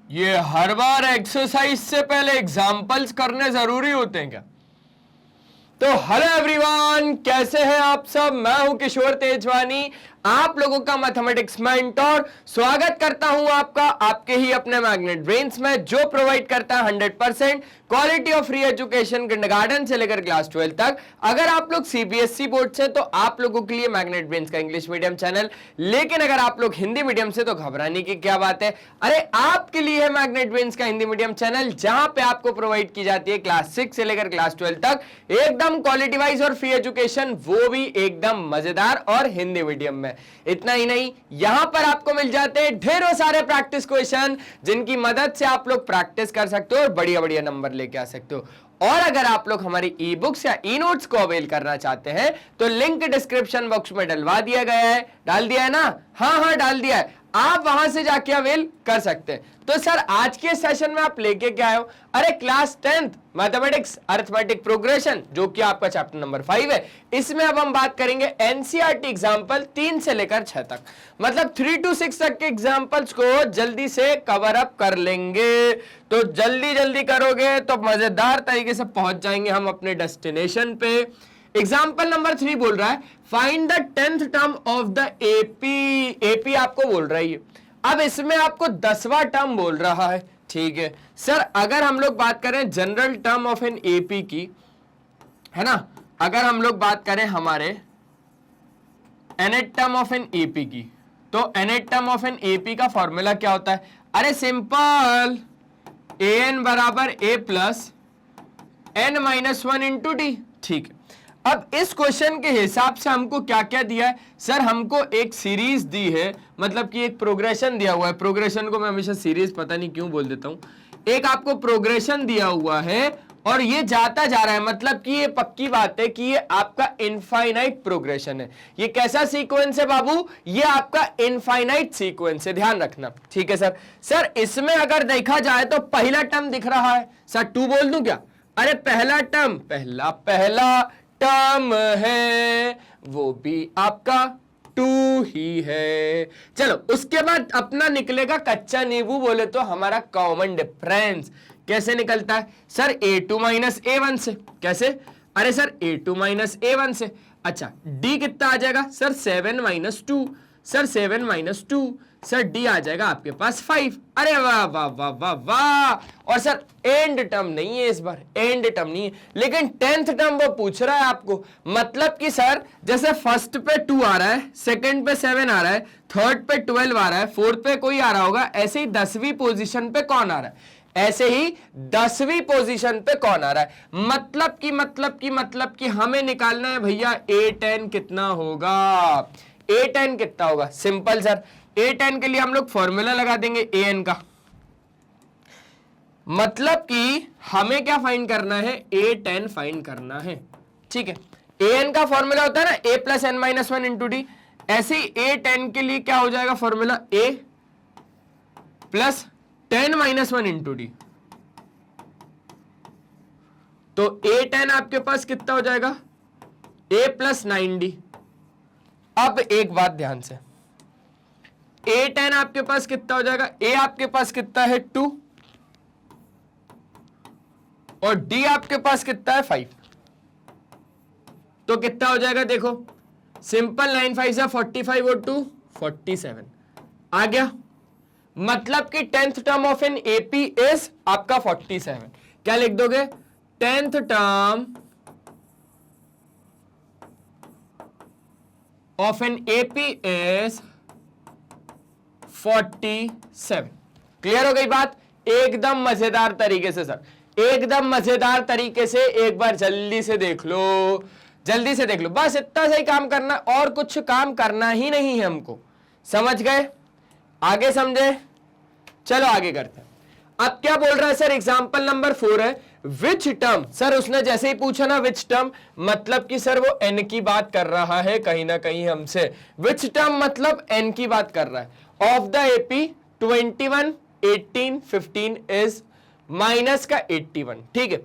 ये हर बार एक्सरसाइज से पहले एग्जाम्पल्स करने जरूरी होते हैं क्या? तो हेलो एवरीवन, कैसे हैं आप सब? मैं हूं किशोर तेजवानी, आप लोगों का मैथमेटिक्स मेंटर। स्वागत करता हूं आपका आपके ही अपने मैग्नेट ब्रेन्स में, जो प्रोवाइड करता है 100% quality of free education kindergarten से लेकर क्लास 12 तक। अगर आप लोग सीबीएसई बोर्ड से तो आप लोगों के लिए मैग्नेट ब्रेन्स का इंग्लिश मीडियम चैनल, लेकिन अगर आप लोग हिंदी मीडियम से तो घबराने की क्या बात है। अरे आपके लिए है मैग्नेट ब्रेन्स का हिंदी मीडियम चैनल, जहां पे आपको प्रोवाइड की जाती है क्लास 6 से लेकर क्लास 12 तक एकदम क्वालिटी वाइज और फ्री एजुकेशन, वो भी एकदम मजेदार और हिंदी मीडियम में। इतना ही नहीं, यहां पर आपको मिल जाते हैं ढेरों सारे प्रैक्टिस क्वेश्चन, जिनकी मदद से आप लोग प्रैक्टिस कर सकते हो और बढ़िया बढ़िया नंबर लेके आ सकते हो। और अगर आप लोग हमारी ई बुक्स या ई नोट्स को अवेल करना चाहते हैं तो लिंक डिस्क्रिप्शन बॉक्स में डलवा दिया गया है। डाल दिया है ना? हाँ, डाल दिया है। आप वहां से जाके अवेल कर सकते हैं। तो सर, आज के सेशन में आप लेके क्या आए हो? अरे class 10th mathematics arithmetic progression, जो कि आपका चैप्टर नंबर 5 है। इसमें अब हम बात करेंगे एनसीईआरटी एग्जाम्पल 3 से लेकर 6 तक, मतलब 3 to 6 तक के एग्जाम्पल्स को जल्दी से कवर अप कर लेंगे। तो जल्दी जल्दी करोगे तो मजेदार तरीके से पहुंच जाएंगे हम अपने डेस्टिनेशन पे। एग्जाम्पल नंबर 3 बोल रहा है find the 10th term of the AP. AP आपको बोल रही है। अब इसमें आपको 10वां टर्म बोल रहा है, ठीक है सर। अगर हम लोग बात करें general term of an AP की, है ना, अगर हम लोग बात करें हमारे nth term of an AP की, तो nth term of an AP का फॉर्मूला क्या होता है? अरे सिंपल, an बराबर a plus n minus 1 into D. ठीक है, अब इस क्वेश्चन के हिसाब से हमको क्या क्या दिया है? सर, हमको एक सीरीज दी है, मतलब कि एक प्रोग्रेशन दिया हुआ है। प्रोग्रेशन को मैं हमेशा सीरीज पता नहीं क्यों बोल देता हूं। एक आपको प्रोग्रेशन दिया हुआ है और ये जाता जा रहा है, मतलब कि ये पक्की बात है कि ये आपका इनफाइनाइट प्रोग्रेशन है। ये कैसा सीक्वेंस है बाबू? ये आपका इनफाइनाइट सीक्वेंस है, ध्यान रखना। ठीक है सर। सर, इसमें अगर देखा जाए तो पहला टर्म दिख रहा है, सर 2 बोल दूं क्या? अरे पहला टर्म, पहला टर्म है, वो भी आपका 2 ही है। चलो, उसके बाद अपना निकलेगा कच्चा नींबू, बोले तो हमारा कॉमन डिफरेंस। कैसे निकलता है सर? a2 माइनस a1 से। कैसे? अरे सर a2 माइनस a1 से। अच्छा, d कितना आ जाएगा sir? 7 minus 2। Sir 7 minus 2, sir D आ जाएगा आपके पास 5। अरे वाह वाह वाह वाह वाह। और सर एंड टर्म नहीं है, इस बार एंड टर्म नहीं है, लेकिन 10th टर्म वो पूछ रहा है आपको। मतलब कि सर, जैसे फर्स्ट पे 2 आ रहा है, सेकंड पे 7 आ रहा है, थर्ड पे 12 आ रहा है, फोर्थ पे कोई आ रहा होगा, ऐसे ही 10वीं पोजीशन पे कौन आ रहा है? ऐसे ही 10वीं पोजीशन पे कौन आ रहा है? मतलब कि हमें निकालना है भैया a10 कितना होगा। a10 कितना होगा? सिंपल सर, a10 के लिए हम लोग फॉर्मूला लगा देंगे an का। मतलब कि हमें क्या फाइंड करना है? a10 फाइंड करना है। ठीक है, an का फॉर्मूला होता है ना a plus n minus 1 into D. ऐसे ही a10 के लिए क्या हो जाएगा formula? a plus 10 minus 1 into D. तो a10 आपके पास कितना हो जाएगा? a plus 9d। अब एक बात ध्यान से, a10 आपके पास कितना हो जाएगा? a आपके पास कितना है? 2, और d आपके पास कितना है? 5। तो कितना हो जाएगा? देखो सिंपल, 9 5 से 45 और 2 47 आ गया। मतलब कि 10th term of an AP is आपका 47। क्या लिख दोगे? 10th term of an AP is 47। Clear हो गई बात? एकदम मजेदार तरीके से सर, एकदम मजेदार तरीके से। एक बार जल्दी से देख लो, जल्दी से देख लो, बस इतना सही काम करना, और कुछ काम करना ही नहीं है हमको। समझ गए? आगे समझे? चलो आगे करते हैं। अब क्या बोल रहा है सर? एग्जाम्पल नंबर 4 है विच टर्म। सर उसने जैसे ही पूछा ना विच टर्म, मतलब कि सर वो n की बात कर रहा है कहीं ना कहीं हमसे। विच टर्म मतलब n की बात कर रहा है। Of the AP 21 18 15 is minus का 81। ठीक है,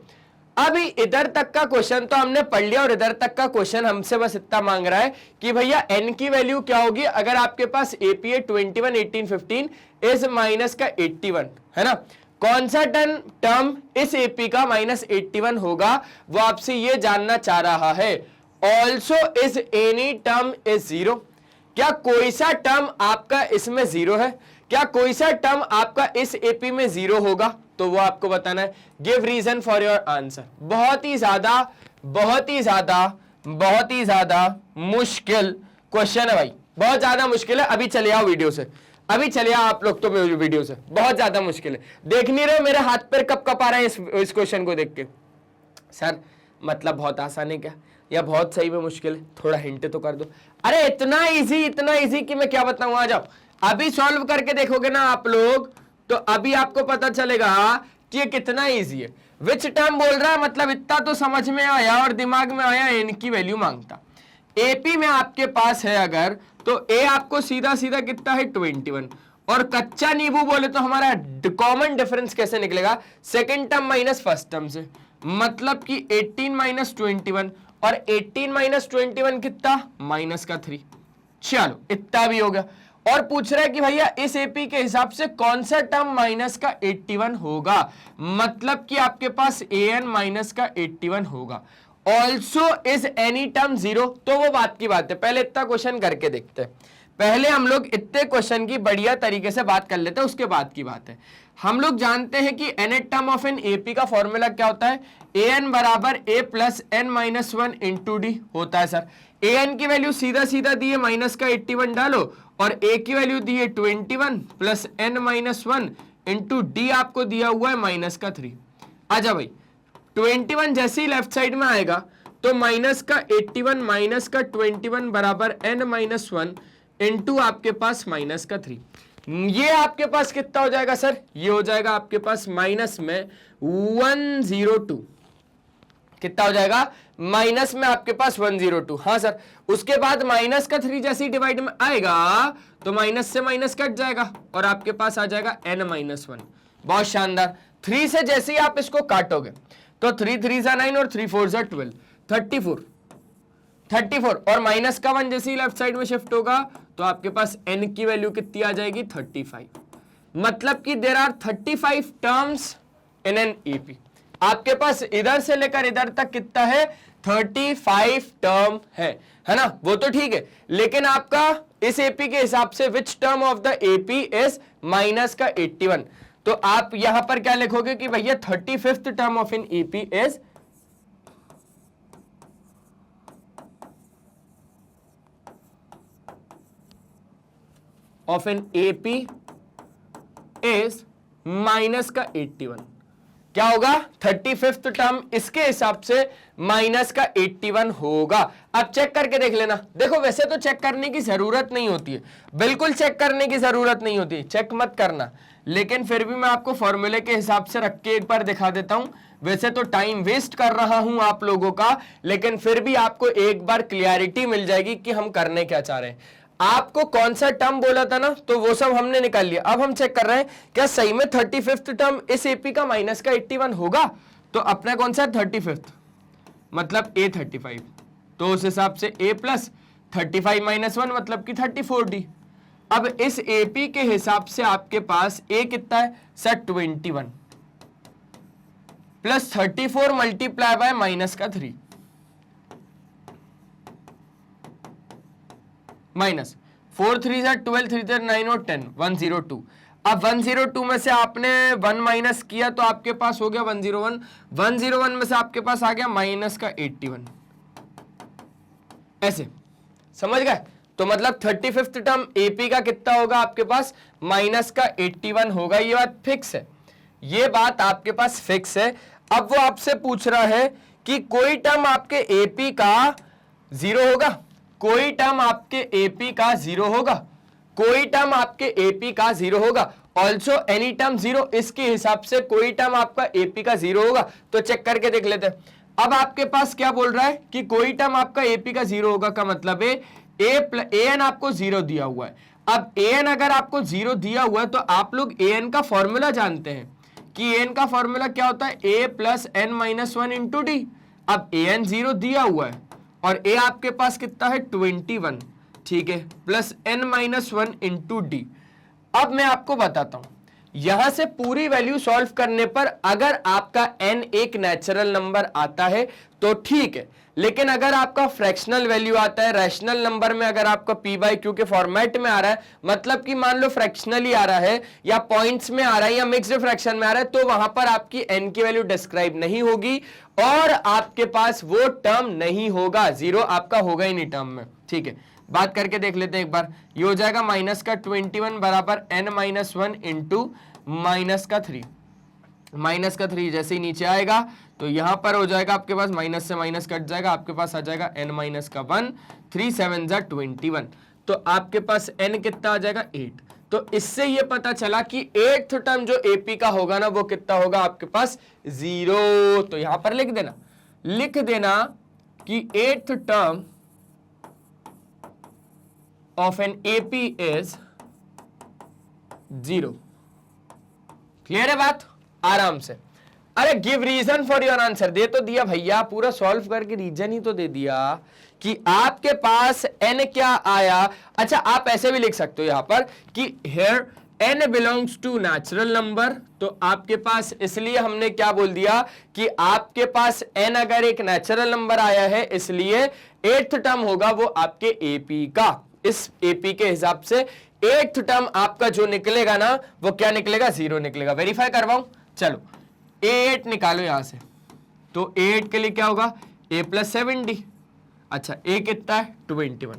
अभी इधर तक का क्वेश्चन तो हमने पढ़ लिया, और इधर तक का क्वेश्चन हमसे बस इतना मांग रहा है कि भैया n की वैल्यू क्या होगी अगर आपके पास एपी है 21 18 15 इज माइनस का 81, है ना। कौन सा टर्म इस एपी का माइनस 81 होगा वो आपसे ये जानना चाह रहा है। Also is any term is zero, क्या कोई सा टर्म आपका इसमें जीरो है, क्या कोई सा टर्म आपका इस एपी में जीरो होगा, तो वो आपको बताना है। Give reason for your answer. बहुत ही ज्यादा मुश्किल क्वेश्चन है भाई, बहुत ज्यादा मुश्किल है। अभी चले आओ वीडियो से, अभी चले आओ आप लोग तो वीडियो से, बहुत ज्यादा मुश्किल है। देख नहीं रहे मेरे हाथ पैर कब कप आ रहे हैं इस क्वेश्चन को देख के। सर मतलब बहुत आसान है क्या, या बहुत सही में मुश्किल है, थोड़ा हिंट तो कर दो। अरे इतना इजी कि मैं क्या बताऊं। आ जाओ, अभी सॉल्व करके देखोगे ना आप लोग, तो अभी आपको पता चलेगा कि ये कितना इजी है। विच टर्म बोल रहा है, मतलब इतना तो समझ में आया और दिमाग में आया, एन की वैल्यू मांगता। एपी में आपके पास है अगर, तो ए आपको सीधा सीधा कितना है 21, और कच्चा नींबू बोले तो हमारा कॉमन डिफरेंस कैसे निकलेगा, second term minus first term से, मतलब कि 18 माइनस 21, और 18 माइनस 21 कितना, माइनस का 3। चलो इतना भी हो गया। और पूछ रहा है कि भैया इस एपी के हिसाब से कौन सा टर्म माइनस का 81 होगा, मतलब कि आपके पास an माइनस का 81 होगा। Also is any term zero, तो वो बात की बात है। पहले इतना क्वेश्चन करके देखते हैं, पहले हम लोग इतने क्वेश्चन की बढ़िया तरीके से बात कर लेते हैं, उसके बाद की बात है। हम लोग जानते हैं कि nth term of an AP का फॉर्मूला क्या होता है, an बराबर a plus n minus 1 into D होता है। सर an की वैल्यू सीधा सीधा दी है, माइनस का 81 डालो, और a की वैल्यू दी है 21 plus n minus 1 into D आपको दिया हुआ है माइनस का 3। आजा भाई, 21 जैसे ही लेफ्ट साइड में आएगा तो माइनस का 81 माइनस का 21 बराबर n माइनस 1 इंटू आपके पास माइनस का 3। ये आपके पास कितना हो जाएगा सर, ये हो जाएगा आपके पास माइनस में 102। कितना हो जाएगा, माइनस में आपके पास 102। हाँ सर, उसके बाद माइनस का 3 जैसे ही डिवाइड में आएगा तो माइनस से माइनस कट जाएगा और आपके पास आ जाएगा n माइनस 1। बहुत शानदार। 3 से जैसे ही आप इसको काटोगे तो 3 3 जा 9 और 3 4 जा 12, 34 और माइनस का 1 जैसे ही लेफ्ट साइड में शिफ्ट होगा तो आपके पास n की वैल्यू कितनी आ जाएगी, 35। मतलब कि there are 35 terms in an AP. आपके पास इधर से लेकर इधर तक कितना है, 35 टर्म है ना, वो तो ठीक है। लेकिन आपका इस एपी के हिसाब से which term of the AP is minus का 81, तो आप यहां पर क्या लिखोगे कि भैया 35th term of in AP is of an AP is minus का 81। क्या होगा, 35th टर्म इसके हिसाब से माइनस का 81 होगा। अब चेक करके देख लेना। देखो वैसे तो चेक करने की जरूरत नहीं होती है, बिल्कुल चेक करने की जरूरत नहीं होती, चेक मत करना, लेकिन फिर भी मैं आपको फॉर्मूले के हिसाब से रख के एक बार दिखा देता हूं। वैसे तो टाइम वेस्ट कर रहा हूं आप लोगों का, लेकिन फिर भी आपको एक बार क्लियरिटी मिल जाएगी कि हम करने क्या चाह रहे हैं। आपको कौन सा टर्म बोला था ना, तो वो सब हमने निकाल लिया। अब हम चेक कर रहे हैं क्या सही में 35th टर्म इस एपी का माइनस का 81 होगा। तो अपना कौन सा 35th मतलब a 35, तो उस हिसाब से a प्लस 35 माइनस 1 मतलब कि 34d। अब इस एपी के हिसाब से आपके पास a कितना है sir, 21 plus 34 multiply by minus का 3 माइनस 4 3 जा 12 3 जा 9 और 10 102। अब 102 में से आपने 1 माइनस किया तो आपके पास हो गया 101। 101 में से आपके पास आ गया माइनस का 81। ऐसे समझ गए। तो मतलब 35th टर्म एपी का कितना होगा आपके पास, माइनस का 81 होगा। ये बात फिक्स है, ये बात आपके पास फिक्स है। अब वो आपसे पूछ रहा है कि कोई टर्म आपके एपी का जीरो होगा, कोई टर्म आपके एपी का जीरो होगा, कोई टर्म आपके एपी का जीरो होगा। ऑल्सो एनी टर्म जीरो, इसके हिसाब से कोई टर्म आपका एपी का जीरो होगा। तो चेक करके देख लेते हैं। अब आपके पास क्या बोल रहा है कि कोई टर्म आपका एपी का जीरो होगा, का मतलब है an आपको जीरो दिया हुआ है। अब an अगर आपको जीरो दिया हुआ है तो आप लोग an का फॉर्मूला जानते हैं कि an का फॉर्मूला क्या होता है, a plus n minus 1 into D. अब an जीरो दिया हुआ है और a आपके पास कितना है 21, ठीक है, plus n minus 1 into D. अब मैं आपको बताता हूं, यहां से पूरी वैल्यू सॉल्व करने पर अगर आपका n एक नेचुरल नंबर आता है तो ठीक है, लेकिन अगर आपका फ्रैक्शनल वैल्यू आता है, रैशनल नंबर में अगर आपका p बाई क्यू के फॉर्मेट में आ रहा है, मतलब कि मान लो फ्रैक्शनली आ रहा है या पॉइंट्स में आ रहा है या मिक्स्ड फ्रैक्शन में आ रहा है, तो वहां पर आपकी n की वैल्यू डिस्क्राइब नहीं होगी और आपके पास वो टर्म नहीं होगा, जीरो आपका होगा ही नहीं टर्म में। ठीक है, बात करके देख लेते हैं एक बार। ये हो जाएगा माइनस का 21 बराबर n माइनस 1 इंटू माइनस का 3। माइनस का 3 जैसे ही नीचे आएगा तो यहां पर हो जाएगा आपके पास माइनस से माइनस कट जाएगा, आपके पास आ जाएगा n माइनस का 1, 3 7 जा 21, तो आपके पास n कितना आ जाएगा 8। तो इससे ये पता चला कि 8th टर्म जो AP का होगा ना वो कितना होगा आपके पास 0। तो यहां पर लिख देना कि 8th term of an AP is 0। Clear है बात? आराम से। अरे give reason for your answer, दे तो दिया भैया, पूरा सॉल्व करके रीजन ही तो दे दिया कि आपके पास n क्या आया। अच्छा, आप ऐसे भी लिख सकते हो यहां पर कि here n belongs to natural number, तो आपके पास इसलिए हमने क्या बोल दिया कि आपके पास n अगर एक नेचुरल नंबर आया है इसलिए 8th टर्म होगा वो आपके AP का। इस AP के हिसाब से 8th टर्म आपका जो निकलेगा ना वो क्या निकलेगा, 0 निकलेगा। वेरीफाई करवाऊं? चलो 8 निकालो यहां से, तो 8 के लिए क्या होगा a प्लस 7d। अच्छा, a कितना है 21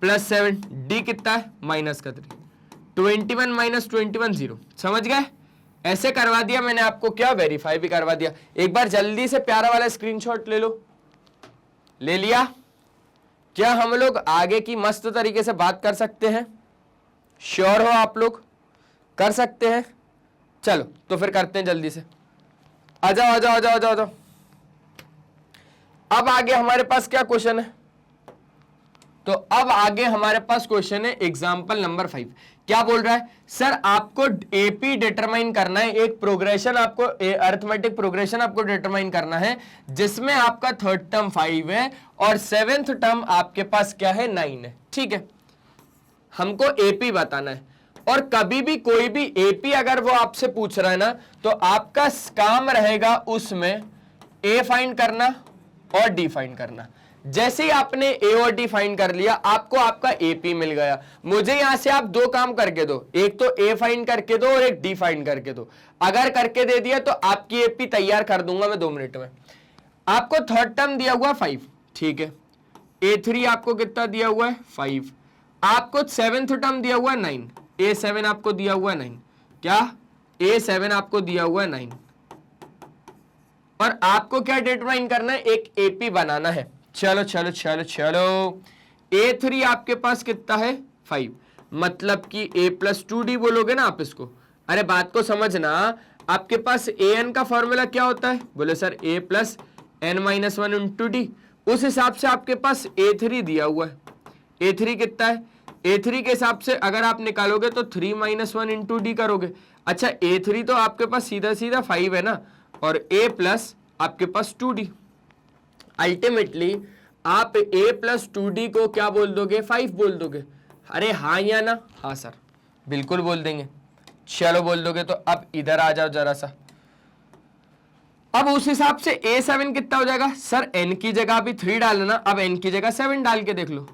प्लस 7, d कितना है माइनस का 3, 21 माइनस 21 0। समझ गए? ऐसे करवा दिया मैंने आपको, क्या वेरीफाई भी करवा दिया। एक बार जल्दी से प्यारा वाला स्क्रीनशॉट ले लो। ले लिया? क्या हम लोग आगे की मस्त तरीके से बात कर सकते हैं? श्योर हो आप लोग कर सकते हैं? चलो तो फिर करते हैं जल्दी से। आ जाओ आ जाओ आ जाओ आ जाओ आ जाओ। अब आगे हमारे पास क्या क्वेश्चन है? तो अब आगे हमारे पास क्वेश्चन है एग्जांपल नंबर 5। क्या बोल रहा है? सर आपको एपी डिटरमाइन करना है, एक प्रोग्रेशन आपको, अरिथमेटिक प्रोग्रेशन आपको डिटरमाइन करना है जिसमें आपका 3rd टर्म 5 है और 7th टर्म आपके पास क्या है 9 है। ठीक है, हमको एपी बताना है और कभी भी कोई भी एपी अगर वो आपसे पूछ रहा है ना तो आपका काम रहेगा उसमें ए फाइंड करना और डी फाइंड करना। जैसे ही आपने ए और डी फाइंड कर लिया आपको आपका एपी मिल गया। मुझे यहां से आप दो काम करके दो, एक तो ए फाइंड करके दो और एक डी फाइंड करके दो। अगर करके दे दिया तो आपकी एपी तैयार कर दूंगा मैं 2 मिनट में। आपको 3rd टर्म दिया हुआ 5, ठीक है, A3 आपको कितना दिया हुआ है 5, आपको 7th टर्म दिया हुआ 9, A7 आपको दिया हुआ 9, क्या A7 आपको दिया हुआ 9 और आपको क्या डिटरमाइन करना है, एक एपी बनाना है। चलो चलो चलो चलो, A3 आपके पास कितना है 5, मतलब कि A प्लस 2D बोलोगे ना आप इसको। अरे बात को समझना, आपके पास AN का फॉर्मूला क्या होता है? बोले sir A plus n minus 1 into D. उस हिसाब से आपके पास A3 दिया हुआ है। A3 कितना है? A3 के हिसाब से अगर आप निकालोगे तो 3 माइनस 1 इंटू डी करोगे। अच्छा, A3 तो आपके पास सीधा सीधा 5 है ना, और A प्लस आपके पास 2D। अल्टीमेटली आप A प्लस 2D को क्या बोल दोगे? 5 बोल दोगे। अरे हाँ या ना? हाँ सर, बिल्कुल बोल देंगे। चलो बोल दोगे तो अब इधर आ जाओ जरा सा। अब उस हिसाब से A7 कितना हो जाएगा? सर n की जगह भी 3 डालना, अब n की जगह 7 डाल के देख लो।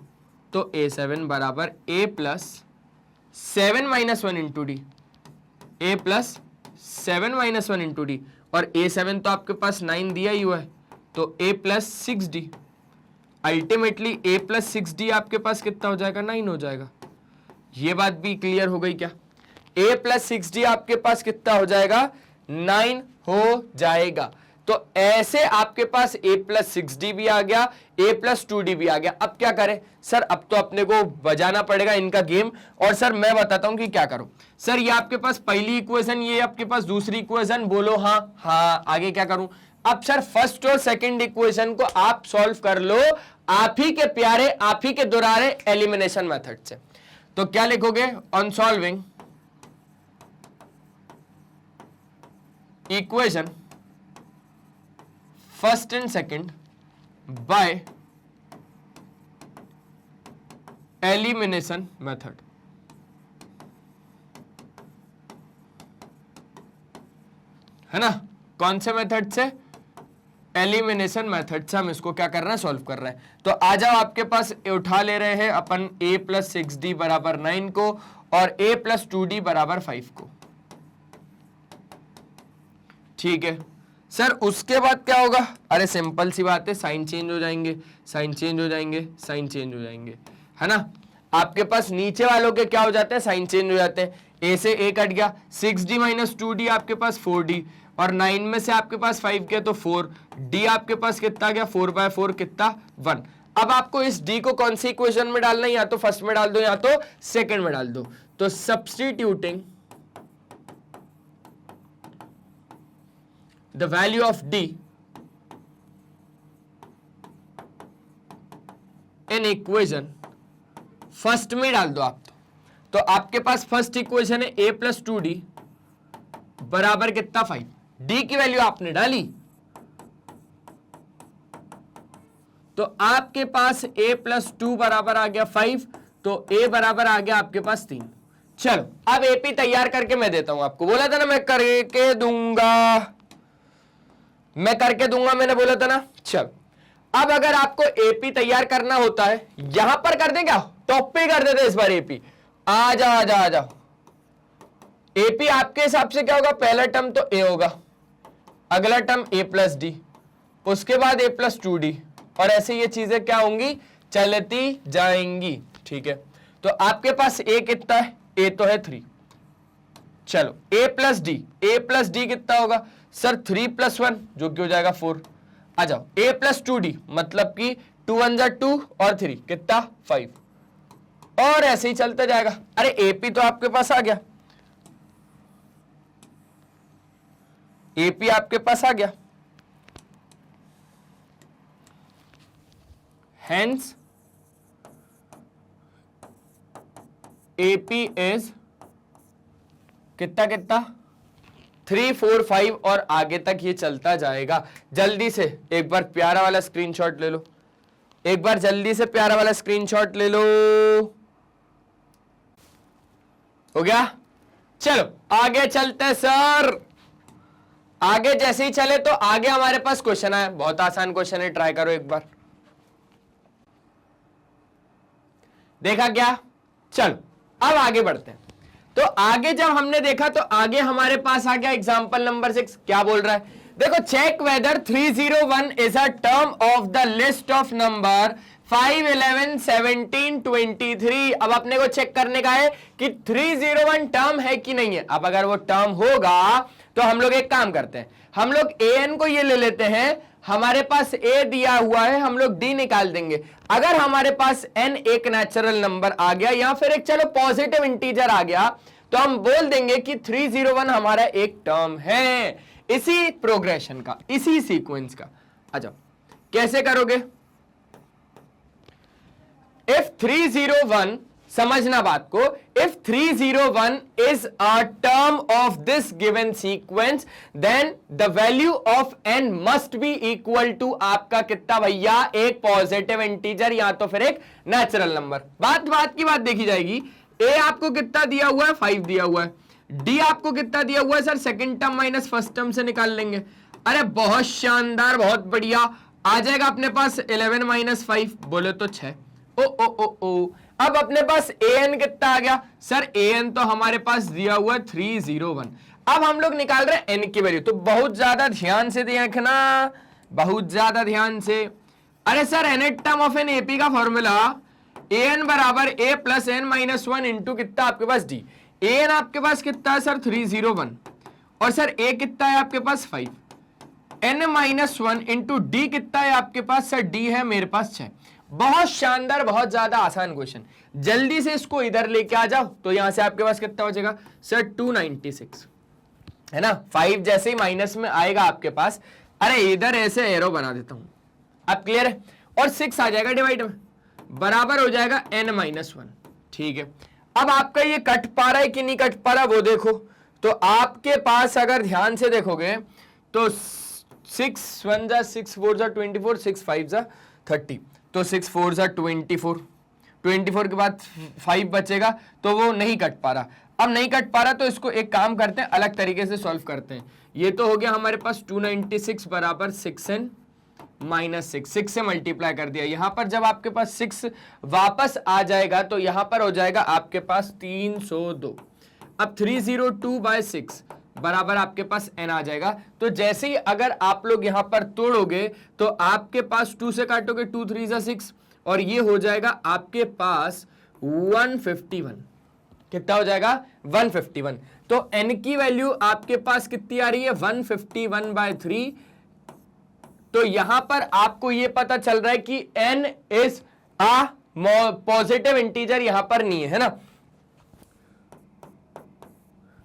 तो A7 बराबर A plus 7 minus 1 into D, A plus 7 minus 1 into D, और A7 तो आपके पास 9 दिया ही हुआ है, तो A plus 6D। Ultimately A plus 6D आपके पास कितना हो जाएगा? 9 हो जाएगा। ये बात भी क्लियर हो गई क्या? A प्लस 6D आपके पास कितना हो जाएगा? 9 हो जाएगा। तो ऐसे आपके पास A प्लस 6D भी आ गया, A प्लस 2D भी आ गया। अब क्या करें सर? अब तो अपने को बजाना पड़ेगा इनका गेम, और सर मैं बताता हूं कि क्या करो। सर ये आपके पास पहली इक्वेशन, ये आपके पास दूसरी इक्वेशन, बोलो हाँ हाँ। आगे क्या करूं? अब सर फर्स्ट और सेकंड इक्वेशन को आप सॉल्व कर लो आप ही के प्यारे, आप ही के दुरारे एलिमिनेशन मेथड से। तो क्या लिखोगे? On solving equation first and second by elimination method. है ना, कौन से मेथड से, एलिमिनेशन मेथड से हम इसको क्या कर रहे हैं, सॉल्व कर रहे हैं। तो आ जाओ, आपके पास उठा ले रहे हैं अपन a प्लस 6d बराबर 9 को और a प्लस 2d बराबर 5 को, ठीक है सर। उसके बाद क्या होगा, अरे सिंपल सी बात है, साइन चेंज हो जाएंगे, साइन चेंज हो जाएंगे, साइन चेंज हो जाएंगे, है ना। आपके पास नीचे वालों के क्या हो जाते हैं, साइन चेंज हो जाते हैं। a से a कट गया, 6d माइनस 2d आपके पास 4d, और 9 में से आपके पास 5 के तो 4, d आपके पास कितना गया, 4/4 कितना 1। अब आपको इस d को कौन सी इक्वेशन में डालना है, या तो फर्स्ट में डाल दो या तो सेकंड में डाल दो। तो substituting the value of d in equation, first में डाल दो आप। तो आपके पास फर्स्ट इक्वेशन है a प्लस 2d बराबर कितना 5, d की वैल्यू आपने डाली, तो आपके पास a प्लस 2 बराबर आ गया 5, तो a बराबर आ गया आपके पास 3। चलो अब AP तैयार करके मैं देता हूं आपको, बोला था ना मैं करके दूंगा, मैं करके दूंगा, मैंने बोला था ना। चलो अब अगर आपको AP तैयार करना होता है, यहां पर कर दें क्या, टॉप पे कर देते इस बार AP। आ जाओ आ जाओ आ जाओ, AP आपके हिसाब से क्या होगा, पहला टर्म तो a होगा, अगला टर्म a प्लस डी, उसके बाद a प्लस 2d, और ऐसे ये चीजें क्या होंगी, चलती जाएंगी, ठीक है। तो आपके पास a कितना है, a तो है 3। चलो a प्लस डी कितना होगा सर, 3 प्लस 1 जो कि हो जाएगा 4। आ जाओ a प्लस 2d, मतलब कि 2 1 जा 2 और 3 कितना 5, और ऐसे ही चलता जाएगा। अरे AP तो आपके पास आ गया, AP आपके पास आ गया, हेंस AP इज कितना कितना 3 4 5, और आगे तक ये चलता जाएगा। जल्दी से एक बार प्यारा वाला स्क्रीनशॉट ले लो, एक बार जल्दी से प्यारा वाला स्क्रीनशॉट ले लो, हो गया। चलो आगे चलते हैं सर, आगे जैसे ही चले तो आगे हमारे पास क्वेश्चन आया, बहुत आसान क्वेश्चन है, ट्राई करो एक बार। देखा क्या, चलो अब आगे बढ़ते हैं। तो आगे जब हमने देखा तो आगे हमारे पास आ गया एग्जांपल नंबर 6, क्या बोल रहा है, देखो, check whether 301 is a term of the list of number 5 11 17 23। अब अपने को चेक करने का है कि 301 टर्म है कि नहीं है। अब अगर वो टर्म होगा तो हम लोग एक काम करते हैं, हम लोग an को ये ले लेते हैं, हमारे पास a दिया हुआ है, हम लोग d निकाल देंगे। अगर हमारे पास n एक नेचुरल नंबर आ गया या फिर एक चलो पॉजिटिव इंटीजर आ गया, तो हम बोल देंगे कि 301 हमारा एक टर्म है, इसी प्रोग्रेशन का, इसी सीक्वेंस का। आ जाओ, कैसे करोगे, इफ 301, समझना बात को, if 301 is a term of this given sequence, then the value of n must be equal to आपका कितना भैया, एक पॉजिटिव इंटीजर या तो फिर एक नेचुरल नंबर। बात की बात देखी जाएगी। a आपको कितना दिया हुआ है, 5 दिया हुआ है, d आपको कितना दिया हुआ है sir, second term minus first term से निकाल लेंगे। अरे बहुत शानदार, बहुत बढ़िया, आ जाएगा अपने पास 11 माइनस 5 बोले तो 6। ओ अब अपने पास an कितना आ गया सर, an तो हमारे पास दिया हुआ 301। अब हम लोग निकाल रहे हैं n की वैल्यू, तो बहुत ज्यादा ध्यान से देखना, बहुत ज्यादा ध्यान से। अरे sir nth term of an AP का फॉर्मूला an बराबर a plus n minus 1 into कितना आपके पास d। an आपके पास कितना है सर 301, और सर a कितना है आपके पास 5, n माइनस 1 इंटू d कितना है आपके पास सर, d है मेरे पास 6। बहुत शानदार, बहुत ज्यादा आसान क्वेश्चन, जल्दी से इसको इधर लेके आ जाओ। तो यहां से आपके पास कितना बचेगा सर 296, है ना। 5 जैसे ही माइनस में आएगा आपके पास, अरे इधर ऐसे एरो बना देता हूं, अब क्लियर है, और 6 आ जाएगा डिवाइड में, बराबर हो जाएगा n माइनस 1, ठीक है। अब आपका ये कट पा रहा है कि नहीं कट पा रहा वो देखो। तो आपके पास अगर ध्यान से देखोगे तो 6 1 जा 6 4 जा 24, 6 5 जा 30, तो 6 4 जा 24, 24 के बाद 5 बचेगा, तो वो नहीं कट पा रहा। अब नहीं कट पा रहा तो इसको एक काम करते हैं, अलग तरीके से सॉल्व करते हैं। ये तो हो गया हमारे पास 296 बराबर 6n माइनस 6 से मल्टीप्लाई कर दिया। यहां पर जब आपके पास 6 वापस आ जाएगा तो यहां पर हो जाएगा आपके पास 302। अब 302/6 बराबर आपके पास n आ जाएगा। तो जैसे ही अगर आप लोग यहां पर तोड़ोगे तो आपके पास 2 से काटोगे 2 3 जा 6 और ये हो जाएगा आपके पास 151। कितना हो जाएगा 151। तो n की वैल्यू आपके पास कितनी आ रही है 151/3। तो यहां पर आपको यह पता चल रहा है कि n is a positive integer यहां पर नहीं है ना।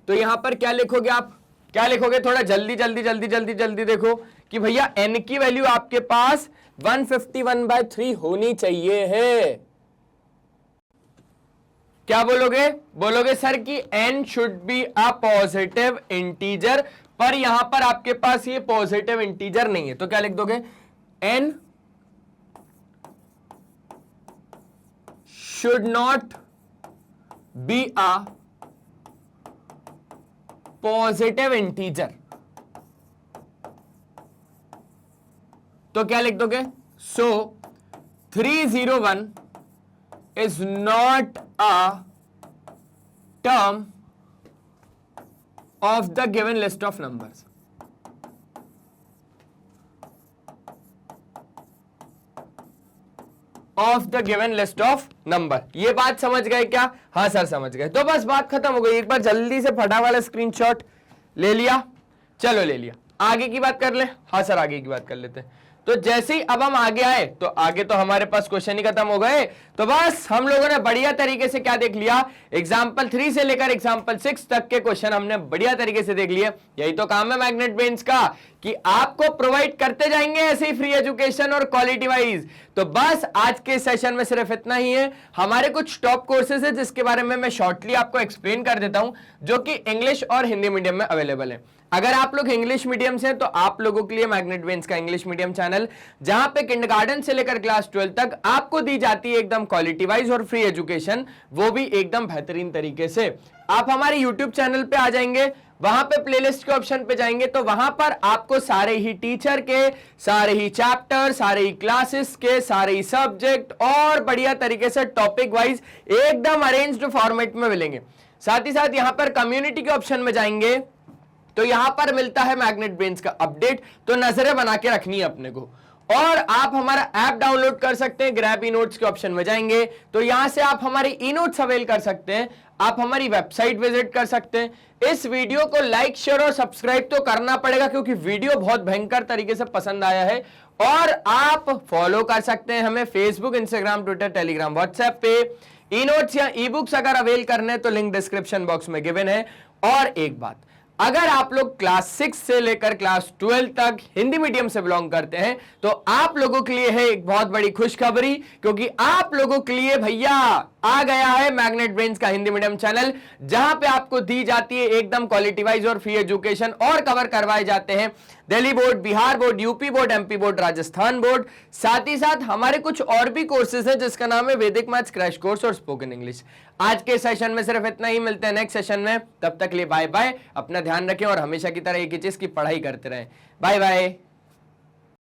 तो यहां पर क्या लिखोगे आप, क्या लिखोगे, थोड़ा जल्दी जल्दी जल्दी जल्दी जल्दी देखो कि भैया n की वैल्यू आपके पास 151/3 होनी चाहिए है। क्या बोलोगे, बोलोगे सर कि n should be a positive integer, पर यहां पर आपके पास ये पॉजिटिव इंटीजर नहीं है। तो क्या लिख दोगे, n should not be a positive integer. तो क्या लिख दोगे, सो 301 is not a term of the given list of numbers। Of the given list of number. ये बात समझ गए क्या? हाँ सर समझ गए। तो बस बात खत्म हो गई। एक बार जल्दी से फटा वाला स्क्रीनशॉट ले लिया, चलो ले लिया। आगे की बात कर ले। हाँ सर आगे की बात कर लेते हैं। तो जैसे ही अब हम आगे आए तो आगे तो हमारे पास क्वेश्चन ही खत्म हो गए। तो बस हम लोगों ने बढ़िया तरीके से क्या देख लिया, एग्जाम्पल 3 से लेकर एग्जाम्पल 6 तक के क्वेश्चन हमने बढ़िया तरीके से देख लिए। यही तो काम है मैग्नेट ब्रेन्स का कि आपको प्रोवाइड करते जाएंगे ऐसे ही फ्री एजुकेशन और क्वालिटी वाइज। तो बस आज के सेशन में सिर्फ इतना ही है। हमारे कुछ टॉप कोर्सेज है जिसके बारे में मैं शॉर्टली आपको एक्सप्लेन कर देता हूं, जो कि इंग्लिश और हिंदी मीडियम में अवेलेबल है। अगर आप लोग इंग्लिश मीडियम से हैं तो आप लोगों के लिए मैग्नेट ब्रेन्स का इंग्लिश मीडियम चैनल, जहां पे किंडरगार्टन से लेकर क्लास 12 तक आपको दी जाती है एकदम क्वालिटी वाइज और फ्री एजुकेशन, वो भी एकदम बेहतरीन तरीके से। आप हमारे यूट्यूब चैनल पे आ जाएंगे, वहां पे प्लेलिस्ट के ऑप्शन पे जाएंगे तो वहां पर आपको सारे ही टीचर के, सारे ही चैप्टर, सारे ही क्लासेस के, सारे ही सब्जेक्ट और बढ़िया तरीके से टॉपिक वाइज एकदम अरेंज्ड फॉर्मेट में मिलेंगे। साथ ही साथ यहां पर कम्युनिटी के ऑप्शन में जाएंगे तो यहां पर मिलता है मैग्नेट ब्रेन्स का अपडेट। तो नजरें बना के रखनी है अपने को। और आप हमारा ऐप डाउनलोड कर सकते हैं, ग्रैब ई नोट्स के ऑप्शन में जाएंगे तो यहां से आप हमारी ई नोट्स अवेल कर सकते हैं। आप हमारी वेबसाइट विजिट कर सकते हैं। इस वीडियो को लाइक शेयर और सब्सक्राइब तो करना पड़ेगा क्योंकि वीडियो बहुत भयंकर तरीके से पसंद आया है। और आप फॉलो कर सकते हैं हमें Facebook, Instagram, Twitter, Telegram, WhatsApp पे। ई नोट्स या ई बुक्स अगर अवेल करने हैं तो लिंक डिस्क्रिप्शन बॉक्स में गिवन है। और एक बात, अगर आप लोग क्लास 6 से लेकर क्लास 12 तक हिंदी मीडियम से बिलोंग करते हैं तो आप लोगों के लिए है एक बहुत बड़ी खुशखबरी, क्योंकि आप लोगों के लिए भैया आ गया है मैग्नेट ब्रेन्स का हिंदी मीडियम चैनल, जहां पे आपको दी जाती है एकदम क्वालिटी वाइज और फ्री एजुकेशन और कवर करवाए जाते हैं Delhi board, Bihar board, UP board, MP board, Rajasthan board. साथ ही साथ हमारे कुछ और भी कोर्सेज हैं जिसका नाम है वैदिक मैथ्स क्रैश कोर्स और स्पोकन इंग्लिश। आज के सेशन में सिर्फ इतना ही, मिलते हैं नेक्स्ट सेशन में। तब तक लिए बाय बाय, अपना ध्यान रखें और हमेशा की तरह एक ही चीज की पढ़ाई करते रहें। Bye bye.